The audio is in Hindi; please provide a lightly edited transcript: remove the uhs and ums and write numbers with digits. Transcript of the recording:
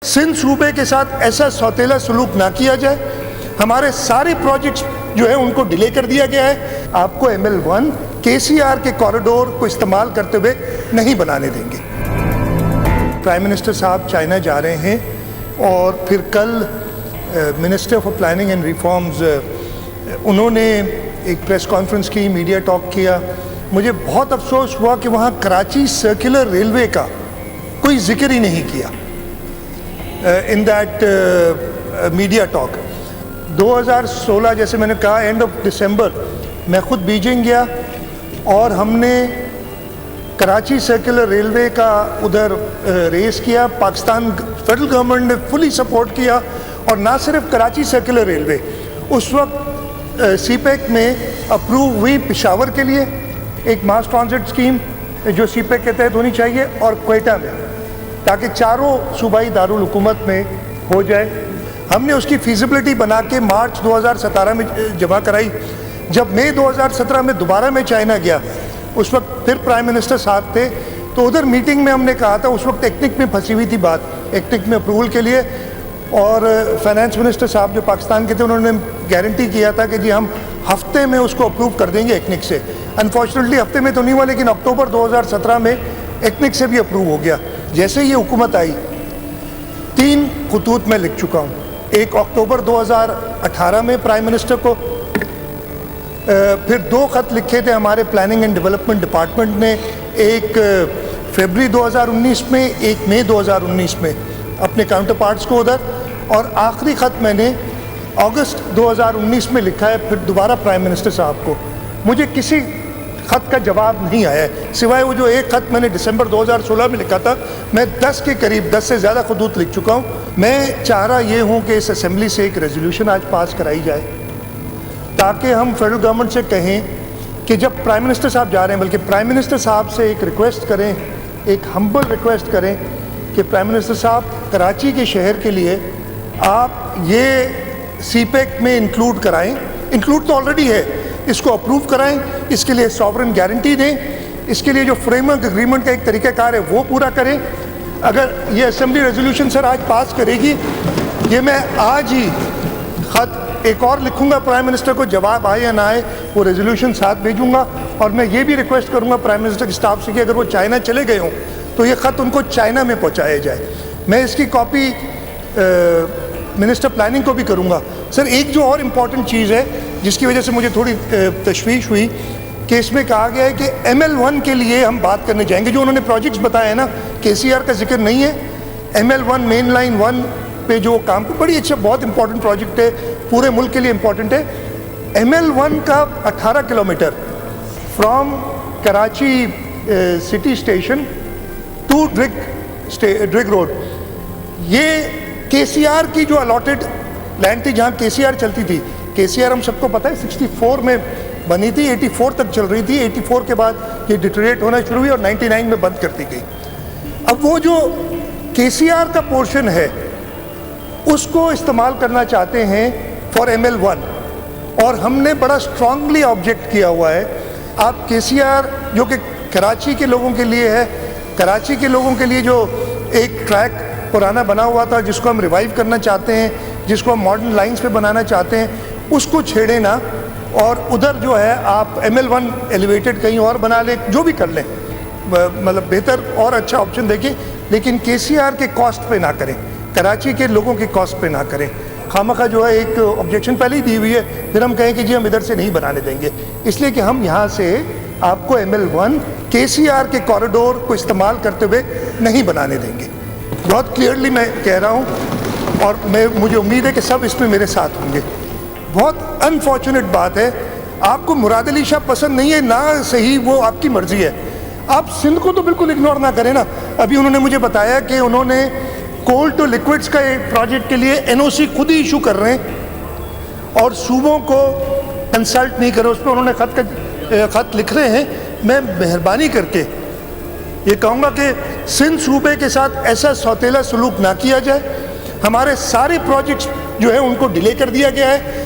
सिंध सूबे के साथ ऐसा सौतेला सलूक ना किया जाए। हमारे सारे प्रोजेक्ट्स जो है उनको डिले कर दिया गया है। आपको ML1 KCR के कॉरिडोर को इस्तेमाल करते हुए नहीं बनाने देंगे। प्राइम मिनिस्टर साहब चाइना जा रहे हैं और फिर कल minister for planning and reforms उन्होंने एक प्रेस कॉन्फ्रेंस की, मीडिया टॉक किया। मुझे बहुत अफसोस हुआ कि वहाँ कराची सर्कुलर रेलवे का कोई जिक्र ही नहीं किया इन दैट मीडिया टॉक। 2016 जैसे मैंने कहा एंड ऑफ दिसंबर मैं खुद बीजिंग गया और हमने कराची सर्कुलर रेलवे का उधर रेस किया। पाकिस्तान फेडरल गवर्नमेंट ने फुली सपोर्ट किया और ना सिर्फ कराची सर्कुलर रेलवे, उस वक्त CPEC में अप्रूव हुई पेशावर के लिए एक मास ट्रांजिट स्कीम जो CPEC के तहत होनी चाहिए और क्वेटा में, ताकि चारों सूबाई दारुल हुकूमत में हो जाए। हमने उसकी फिजिबिलिटी बना के मार्च 2017 में जमा कराई। जब मई 2017 में दोबारा मैं चाइना गया, उस वक्त फिर प्राइम मिनिस्टर साहब थे, तो उधर मीटिंग में हमने कहा था, उस वक्त टेक्निक में फंसी हुई थी बात, टेक्निक में अप्रूवल के लिए, और फाइनेंस मिनिस्टर साहब जो पाकिस्तान के थे उन्होंने गारंटी किया था कि जी हम हफ्ते में उसको अप्रूव कर देंगे एक्निक से। अनफॉर्चुनेटली हफ्ते में तो नहीं हुआ, लेकिन अक्टूबर 2017 में एक्निक से भी अप्रूव हो गया। जैसे ये हुकूमत आई, 3 खतूत में लिख चुका हूँ। एक अक्टूबर 2018 में प्राइम मिनिस्टर को, फिर 2 खत लिखे थे हमारे प्लानिंग एंड डेवलपमेंट डिपार्टमेंट ने, एक फरवरी 2019 में, एक मई 2019 में अपने काउंटर पार्ट्स को उधर, और आखिरी ख़त मैंने अगस्त 2019 में लिखा है फिर दोबारा प्राइम मिनिस्टर साहब को। मुझे किसी ख़त का जवाब नहीं आया है, सिवाय वो जो एक ख़त मैंने दिसंबर 2016 में लिखा था। मैं 10 के करीब, 10 से ज़्यादा खतूत लिख चुका हूँ। मैं चाह रहा ये हूँ कि इस असेंबली से एक रेजोल्यूशन आज पास कराई जाए, ताकि हम फेडरल गवर्नमेंट से कहें कि जब प्राइम मिनिस्टर साहब जा रहे हैं, बल्कि प्राइम मिनिस्टर साहब से एक रिक्वेस्ट करें, एक हम्बल रिक्वेस्ट करें कि प्राइम मिनिस्टर साहब, कराची के शहर के लिए आप ये CPEC में इंक्लूड कराएं। इंक्लूड तो ऑलरेडी है, इसको अप्रूव कराएं, इसके लिए सॉवरेन गारंटी दें, इसके लिए जो फ्रेमवर्क एग्रीमेंट का एक तरीक़ाकार है वो पूरा करें। अगर ये असेंबली रेजोल्यूशन सर आज पास करेगी, ये मैं आज ही ख़त एक और लिखूंगा प्राइम मिनिस्टर को, जवाब आए या ना आए वो रेजोल्यूशन साथ भेजूंगा। और मैं ये भी रिक्वेस्ट करूंगा प्राइम मिनिस्टर के स्टाफ से कि अगर वो चाइना चले गए हों तो ये ख़त उनको चाइना में पहुंचाया जाए। मैं इसकी कॉपी मिनिस्टर प्लानिंग को भी करूंगा। सर एक जो और इम्पॉर्टेंट चीज़ है जिसकी वजह से मुझे थोड़ी तशवीश हुई कि इसमें कहा गया है कि ML1 के लिए हम बात करने जाएंगे। जो उन्होंने प्रोजेक्ट्स बताए हैं ना, KCR का जिक्र नहीं है। ML1 मेन लाइन 1 पे जो काम, बड़ी अच्छा, बहुत इंपॉर्टेंट प्रोजेक्ट है, पूरे मुल्क के लिए इम्पॉर्टेंट है। ML1 का 18 kilometre from Karachi city station to Drigh road, ये KCR की जो अलॉटेड लैंड थी, जहाँ KCR चलती थी। KCR हम सबको पता है 64 में बनी थी, 84 तक चल रही थी। 84 के बाद ये डिटोरेट होना शुरू हुई और 99 में बंद कर दी गई। अब वो जो KCR का पोर्शन है उसको इस्तेमाल करना चाहते हैं फॉर ML1, और हमने बड़ा स्ट्रांगली ऑब्जेक्ट किया हुआ है। आप KCR जो कि कराची के लोगों के लिए है, कराची के लोगों के लिए जो एक ट्रैक पुराना बना हुआ था जिसको हम रिवाइव करना चाहते हैं, जिसको हम मॉडर्न लाइंस पे बनाना चाहते हैं, उसको छेड़े ना, और उधर जो है आप ML1 एलिवेटेड कहीं और बना लें, जो भी कर लें, मतलब बेहतर और अच्छा ऑप्शन देखें, लेकिन KCR के कॉस्ट पे ना करें, कराची के लोगों के कॉस्ट पे ना करें। खामखा जो है एक ऑब्जेक्शन पहले ही दी हुई है, फिर हम कहें कि जी हम इधर से नहीं बनाने देंगे, इसलिए कि हम यहाँ से आपको ML1 KCR के कॉरिडोर को इस्तेमाल करते हुए नहीं बनाने देंगे। बहुत क्लियरली मैं कह रहा हूँ, और मुझे उम्मीद है कि सब इसमें मेरे साथ होंगे। बहुत अनफॉर्चुनेट बात है, आपको मुराद अली शाह पसंद नहीं है ना, सही, वो आपकी मर्जी है। आप सिंध को तो बिल्कुल इग्नोर ना करें ना। अभी उन्होंने मुझे बताया कि उन्होंने कोल टू लिक्विड्स का एक प्रोजेक्ट के लिए NOC खुद ही इशू कर रहे हैं और सूबों को कंसल्ट नहीं करे, उस पर उन्होंने खत लिख रहे हैं। मैं मेहरबानी करके ये कहूँगा कि सिंध सूबे के साथ ऐसा सौतेला सलूक ना किया जाए। हमारे सारे प्रोजेक्ट्स जो है उनको डिले कर दिया गया है।